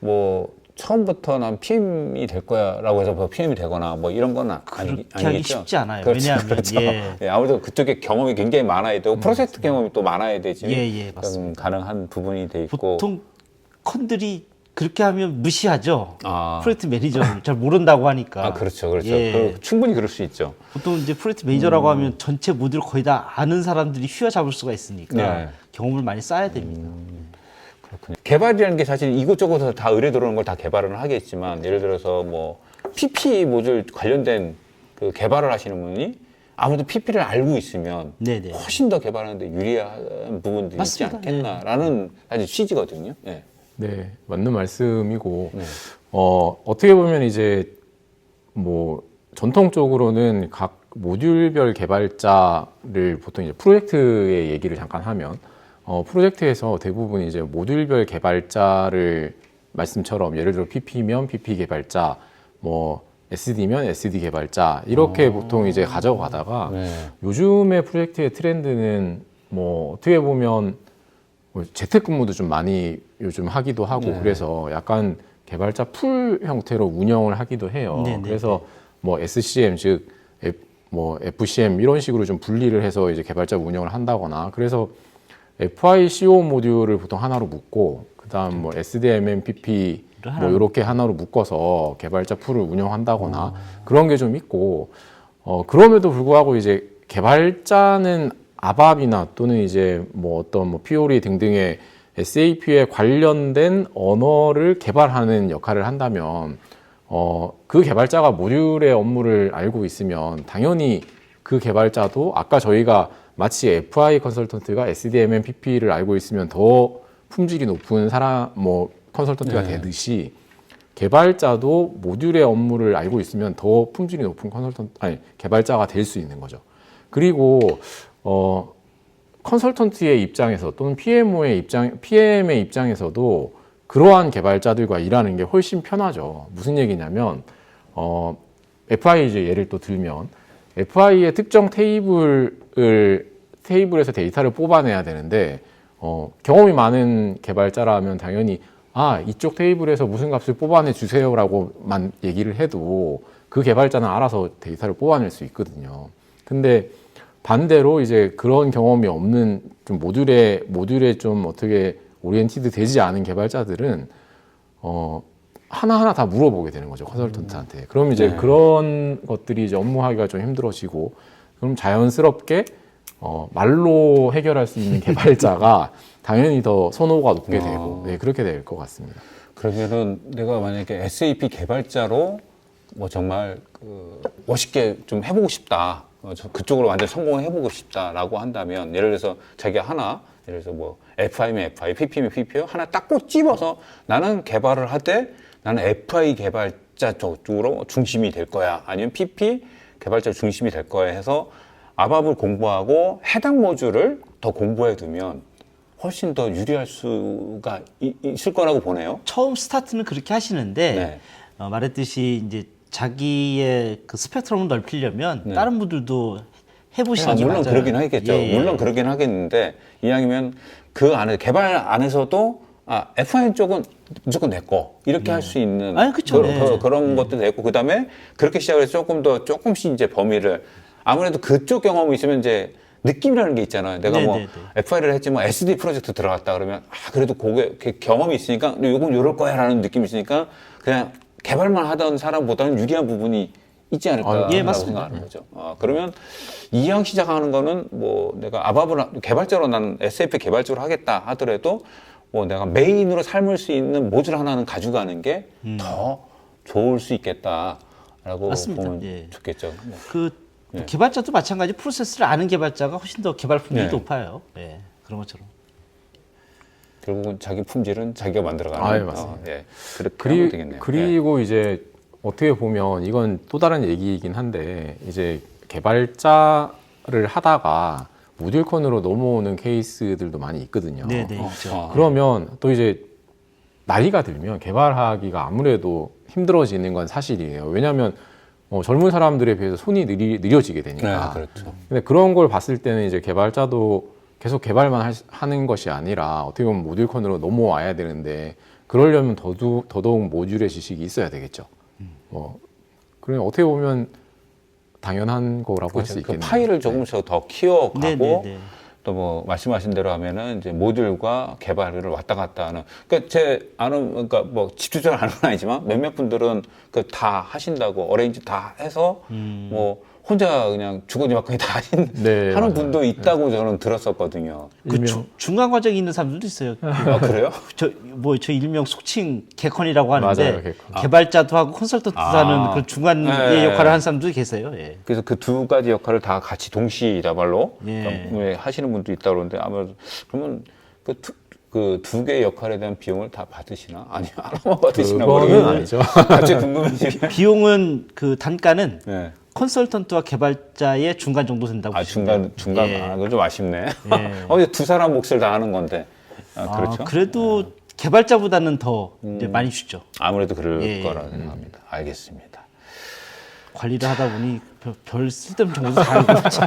뭐 처음부터 난 PM이 될 거야라고 해서 뭐 PM이 되거나 뭐 이런 건 그렇게 하기 쉽지 않아요. 그렇죠, 왜냐하면 그렇죠. 예. 예, 아무래도 그쪽에 경험이 굉장히 많아야 되고 프로젝트 경험이 또 많아야 되지 예, 좀 맞습니다. 가능한 부분이 돼 있고 보통 컨들이 그렇게 하면 무시하죠. 아. 프로젝트 매니저를 잘 모른다고 하니까. 아 그렇죠, 그렇죠. 예. 충분히 그럴 수 있죠. 보통 이제 프로젝트 매니저라고 하면 전체 모듈 거의 다 아는 사람들이 휘어잡을 수가 있으니까 네. 경험을 많이 쌓아야 됩니다. 그렇군요. 개발이라는 게 사실 이곳저곳에서 다 의뢰 들어오는 걸 다 개발을 하겠지만 예를 들어서 뭐 PP 모듈 관련된 그 개발을 하시는 분이 아무래도 PP를 알고 있으면 네네. 훨씬 더 개발하는데 유리한 부분들이 맞습니다. 있지 않겠나라는 사실 취지거든요. 네. 네, 맞는 말씀이고, 네. 어떻게 보면 이제 뭐 전통적으로는 각 모듈별 개발자를 보통 이제 프로젝트의 얘기를 잠깐 하면, 프로젝트에서 대부분 이제 모듈별 개발자를 말씀처럼 예를 들어 PP면 PP 개발자, 뭐 SD면 SD 개발자 이렇게 보통 이제 가져가다가 네. 요즘의 프로젝트의 트렌드는 뭐 어떻게 보면 뭐 재택근무도 좀 많이 요즘 하기도 하고 네. 그래서 약간 개발자 풀 형태로 운영을 하기도 해요. 네, 네, 그래서 뭐 SCM 즉 뭐 FCM 이런 식으로 좀 분리를 해서 이제 개발자 운영을 한다거나 그래서 FICO 모듈을 보통 하나로 묶고 그다음 뭐 SDMM, PP 뭐 이렇게 하나로 묶어서 개발자 풀을 운영한다거나 그런 게 좀 있고 그럼에도 불구하고 이제 개발자는 아밥이나 또는 이제 뭐 어떤 뭐 피오리 등등의 SAP에 관련된 언어를 개발하는 역할을 한다면 그 개발자가 모듈의 업무를 알고 있으면 당연히 그 개발자도 아까 저희가 마치 FI 컨설턴트가 SDMM, PP를 알고 있으면 더 품질이 높은 사람 뭐 컨설턴트가 네. 되듯이 개발자도 모듈의 업무를 알고 있으면 더 품질이 높은 개발자가 될 수 있는 거죠. 그리고 컨설턴트의 입장에서 또는 PM의 입장에서도 그러한 개발자들과 일하는 게 훨씬 편하죠. 무슨 얘기냐면 FI 이제 예를 또 들면 FI의 특정 테이블에서 데이터를 뽑아내야 되는데 경험이 많은 개발자라면 당연히 이쪽 테이블에서 무슨 값을 뽑아내 주세요라고만 얘기를 해도 그 개발자는 알아서 데이터를 뽑아낼 수 있거든요. 근데 반대로 이제 그런 경험이 없는 좀 모듈에 좀 어떻게 오리엔티드 되지 않은 개발자들은 하나하나 다 물어보게 되는 거죠, 컨설턴트한테. 그럼 이제 그런 것들이 이제 업무하기가 좀 힘들어지고 그럼 자연스럽게 말로 해결할 수 있는 개발자가 당연히 더 선호가 높게 되고 그렇게 될 것 같습니다. 그러면은 내가 만약에 SAP 개발자로 뭐 정말 멋있게 좀 해보고 싶다. 그쪽으로 완전 성공을 해보고 싶다라고 한다면 예를 들어서 자기가 예를 들어서 뭐 FI면 FI, PP면 PP요 하나 딱 꼭 집어서 나는 개발을 하되 나는 FI 개발자 쪽으로 중심이 될 거야. 아니면 PP 개발자 중심이 될 거야 해서 아밥을 공부하고 해당 모듈을 더 공부해 두면 훨씬 더 유리할 수가 있을 거라고 보네요. 처음 스타트는 그렇게 하시는데 네. 말했듯이 이제 자기의 그 스펙트럼을 넓히려면 네. 다른 분들도 해보시는 게 물론 맞아요. 그러긴 하겠죠. 예, 예. 물론 그러긴 하겠는데 이왕이면 그 안에 개발 안에서도 F1 쪽은 무조건 내 거 이렇게 할 수 있는 아니, 그쵸. 네. 그런 것도 됐고 그 다음에 그렇게 시작을 해서 조금씩 이제 범위를 아무래도 그쪽 경험이 있으면 이제 느낌이라는 게 있잖아요. 내가 뭐 네네네. FI를 했지만 SD 프로젝트 들어갔다 그러면 그래도 그게 경험이 있으니까 요건 요럴 거야라는 느낌이 있으니까 그냥 개발만 하던 사람보다는 유리한 부분이 있지 않을까라고 예, 맞습니다. 생각하는 거죠. 그러면 이왕 시작하는 거는 뭐 내가 ABAP을 개발자로 나는 SAP 개발자로 하겠다 하더라도 뭐 내가 메인으로 삶을 수 있는 모듈 하나는 가져가는 게 더 좋을 수 있겠다라고 맞습니다. 보면 예. 좋겠죠. 뭐. 그 예. 개발자도 마찬가지 프로세스를 아는 개발자가 훨씬 더 개발 품질이 네. 높아요. 예, 그런 것처럼. 결국은 자기 품질은 자기가 만들어가는. 아, 예, 맞습니다. 예. 그렇게 하면 되겠네요. 예. 그리고 이제 어떻게 보면 이건 또 다른 얘기이긴 한데 이제 개발자를 하다가 모듈컨으로 넘어오는 케이스들도 많이 있거든요. 네, 네, 있죠. 그러면 또 이제 나이가 들면 개발하기가 아무래도 힘들어지는 건 사실이에요. 왜냐하면 젊은 사람들에 비해서 손이 느려지게 되니까. 네, 그렇죠. 근데 그런 걸 봤을 때는 이제 개발자도 계속 개발만 하는 것이 아니라 어떻게 보면 모듈컨으로 넘어와야 되는데 그러려면 더더욱 모듈의 지식이 있어야 되겠죠. 그러면 어떻게 보면 당연한 거라고 할 수 그렇죠. 그 있겠네요. 파일을 조금씩 더 키워가고 네, 네, 네. 또 뭐 말씀하신 대로 하면은 이제 모듈과 개발을 왔다 갔다 하는. 그러니까 제 아는 그러니까 뭐 집주적으로 아는 건 아니지만 몇몇 분들은 그 다 하신다고 어레인지 다 해서 뭐 혼자 그냥 주거니 받거니 다 네, 하는 맞아요. 분도 있다고 저는 들었었거든요. 그 일명- 중간 과정에 있는 사람들도 있어요. 아 그래요? 저 일명 속칭 개컨이라고 하는데 맞아요, 개컨. 개발자도 하고 컨설턴트도 하는 그 중간의 네. 역할을 하는 사람도 계세요. 예. 그래서 그 두 가지 역할을 다 같이 동시다발로 예. 하시는 분도 있다 그러는데 아마 그러면 그 두 개의 역할에 대한 비용을 다 받으시나? 아니면 하나만 받으시나? 그거는 모르겠는데. 아니죠. 갑자기 궁금해지네. 비용은 그 단가는 네. 컨설턴트와 개발자의 중간 정도 된다고 아 보시면 중간 돼요. 예. 그거 좀 아쉽네. 예. 두 사람 몫을 다 하는 건데. 그렇죠. 그래도 개발자보다는 더 이제 많이 주죠. 아무래도 그럴 예. 거라 생각합니다. 알겠습니다. 관리를 하다 보니 별 쓸데없는 정보도 다 알고 있죠.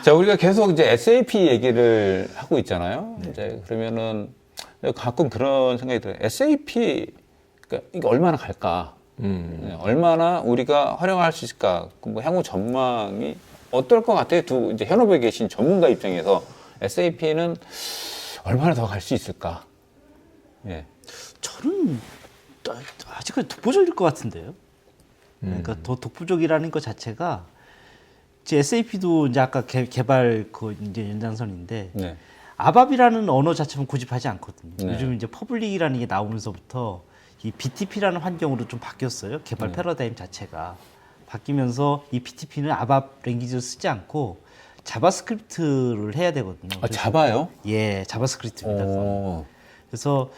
자, 우리가 계속 이제 SAP 얘기를 하고 있잖아요. 이제 그러면은 가끔 그런 생각이 들어요. SAP 그러니까 이게 얼마나 갈까? 네, 얼마나 우리가 활용할 수 있을까? 뭐 향후 전망이 어떨 것 같아요? 이제 현업에 계신 전문가 입장에서 SAP는 얼마나 더 갈 수 있을까? 예. 저는 아직까지 독보적일 것 같은데요. 그러니까 더 독보적이라는 것 자체가 제 SAP도 이제 아까 개발 그 이제 연장선인데 네. 아밥이라는 언어 자체는 고집하지 않거든요. 네. 요즘 이제 퍼블릭이라는 게 나오면서부터 이 BTP라는 환경으로 좀 바뀌었어요. 개발 패러다임 자체가 바뀌면서 이 BTP는 아밥 랭귀지를 쓰지 않고 자바스크립트를 해야 되거든요. 아, 자바요? 예, 자바스크립트입니다. 오. 그래서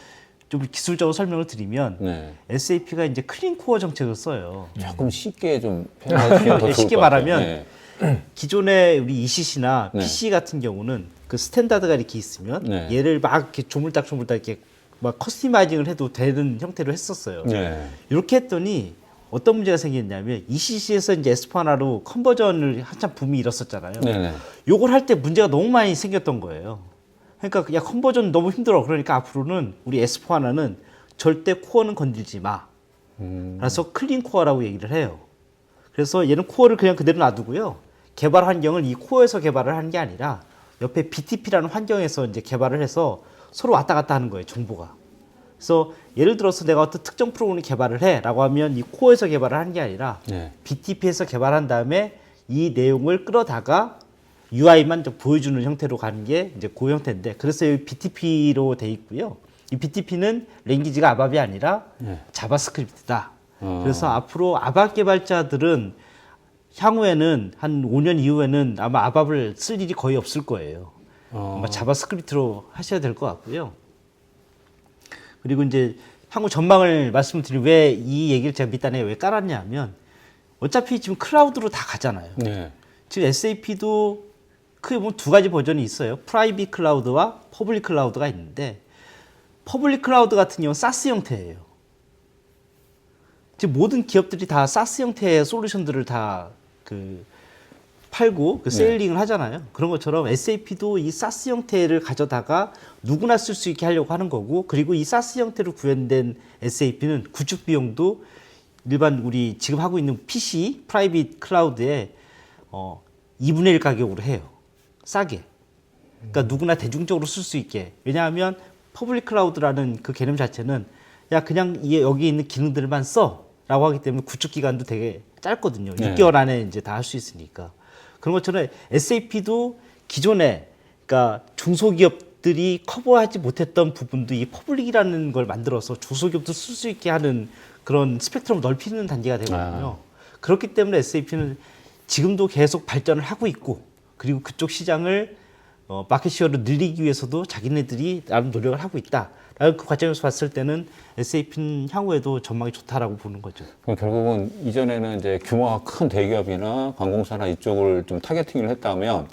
좀 기술적으로 설명을 드리면 네. SAP가 이제 클린 코어 정책을 써요. 조금 쉽게 좀 표현하시면 더 좋을 쉽게 것 같아요. 말하면 네. 기존의 우리 ECC나 네. PC 같은 경우는 그 스탠다드가 이렇게 있으면 네. 얘를 막 이렇게 조물딱 이렇게 막 커스터마이징을 해도 되는 형태로 했었어요. 네. 이렇게 했더니 어떤 문제가 생겼냐면 ECC에서 이제 S4하나로 컨버전을 한참 붐이 일었었잖아요. 네네. 요걸 요걸 할 때 문제가 너무 많이 생겼던 거예요. 그러니까 야 컨버전 너무 힘들어. 그러니까 앞으로는 우리 S4 하나는 절대 코어는 건들지 마. 그래서 클린 코어라고 얘기를 해요. 그래서 얘는 코어를 그냥 그대로 놔두고요. 개발 환경을 이 코어에서 개발을 하는 게 아니라 옆에 BTP라는 환경에서 이제 개발을 해서 서로 왔다 갔다 하는 거예요, 정보가. 그래서 예를 들어서 내가 어떤 특정 프로그램을 개발을 해라고 하면 이 코어에서 개발을 하는 게 아니라 네. BTP에서 개발한 다음에 이 내용을 끌어다가 UI만 좀 보여주는 형태로 가는 게 이제 그 형태인데 그래서 여기 BTP로 돼 있고요. 이 BTP는 랭귀지가 아밥이 아니라 자바스크립트다. 그래서 앞으로 아밥 개발자들은 향후에는 한 5년 이후에는 아마 아밥을 쓸 일이 거의 없을 거예요. 아마 자바스크립트로 하셔야 될 것 같고요. 그리고 이제 향후 전망을 말씀드리면 왜 이 얘기를 제가 밑단에 왜 깔았냐 하면 어차피 지금 클라우드로 다 가잖아요. 네. 지금 SAP도 크게 보면 두 가지 버전이 있어요. 프라이빗 클라우드와 퍼블릭 클라우드가 있는데 퍼블릭 클라우드 같은 경우는 사스 형태예요. 지금 모든 기업들이 다 사스 형태의 솔루션들을 다 팔고 세일링을 하잖아요. 그런 것처럼 SAP도 이 사스 형태를 가져다가 누구나 쓸 수 있게 하려고 하는 거고 그리고 이 사스 형태로 구현된 SAP는 구축 비용도 일반 우리 지금 하고 있는 PC 프라이빗 클라우드에 2분의 1 가격으로 해요. 싸게. 그러니까 누구나 대중적으로 쓸 수 있게. 왜냐하면 퍼블릭 클라우드라는 그 개념 자체는 야 그냥 여기 있는 기능들만 써. 라고 하기 때문에 구축 기간도 되게 짧거든요. 네. 6개월 안에 이제 다 할 수 있으니까. 그런 것처럼 SAP도 기존에 그러니까 중소기업들이 커버하지 못했던 부분도 이 퍼블릭이라는 걸 만들어서 중소기업도 쓸 수 있게 하는 그런 스펙트럼을 넓히는 단계가 되거든요. 그렇기 때문에 SAP는 지금도 계속 발전을 하고 있고 그리고 그쪽 시장을 마켓 시어를 늘리기 위해서도 자기네들이 나름 노력을 하고 있다. 그 과정에서 봤을 때는 SAP는 향후에도 전망이 좋다라고 보는 거죠. 그럼 결국은 이전에는 이제 규모가 큰 대기업이나 관공서나 이쪽을 좀 타겟팅을 했다면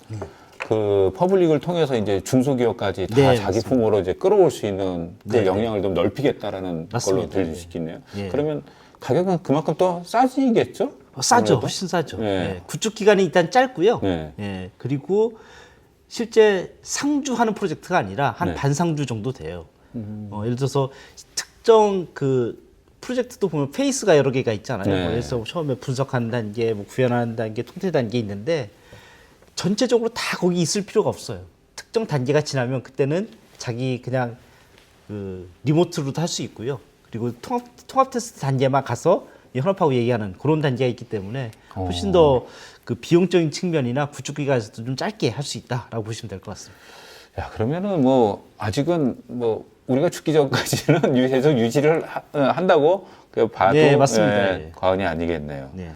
그 퍼블릭을 통해서 이제 중소기업까지 다 네, 자기 맞습니다. 품으로 이제 끌어올 수 있는 그 네, 역량을 좀 넓히겠다라는 맞습니다. 걸로 들릴 수 있겠네요. 예. 그러면 가격은 그만큼 또 싸지겠죠? 싸죠. 아무래도? 훨씬 싸죠. 네. 예. 구축 기간이 일단 짧고요. 네. 예. 그리고 실제 상주하는 프로젝트가 아니라 한 네. 반상주 정도 돼요. 예를 들어서 특정 그 프로젝트도 보면 페이스가 여러 개가 있잖아요. 네. 그래서 처음에 분석하는 단계, 뭐 구현하는 단계, 통태 단계 있는데 전체적으로 다 거기 있을 필요가 없어요. 특정 단계가 지나면 그때는 자기 그냥 그 리모트로도 할 수 있고요. 그리고 통합 테스트 단계만 가서 현업하고 얘기하는 그런 단계가 있기 때문에 훨씬 더 그 비용적인 측면이나 구축 기간에서도 좀 짧게 할 수 있다라고 보시면 될 것 같습니다. 야, 그러면은 뭐 아직은 뭐 우리가 죽기 전까지는 계속 유지를 한다고 그 봐도 네, 맞습니다. 예. 과언이 아니겠네요. 네.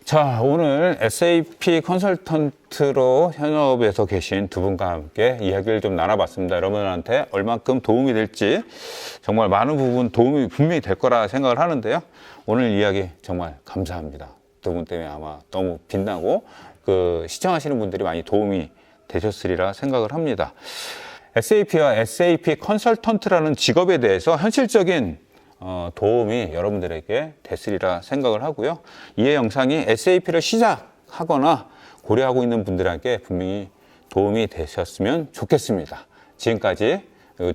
자, 오늘 SAP 컨설턴트로 현업에서 계신 두 분과 함께 이야기를 좀 나눠봤습니다. 여러분한테 얼만큼 도움이 될지 정말 많은 부분 도움이 분명히 될 거라 생각을 하는데요. 오늘 이야기 정말 감사합니다. 두 분 때문에 아마 너무 빛나고 그 시청하시는 분들이 많이 도움이 되셨으리라 생각을 합니다. SAP와 SAP 컨설턴트라는 직업에 대해서 현실적인 도움이 여러분들에게 됐으리라 생각을 하고요. 이해 영상이 SAP를 시작하거나 고려하고 있는 분들에게 분명히 도움이 되셨으면 좋겠습니다. 지금까지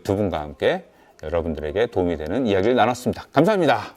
두 분과 함께 여러분들에게 도움이 되는 이야기를 나눴습니다. 감사합니다.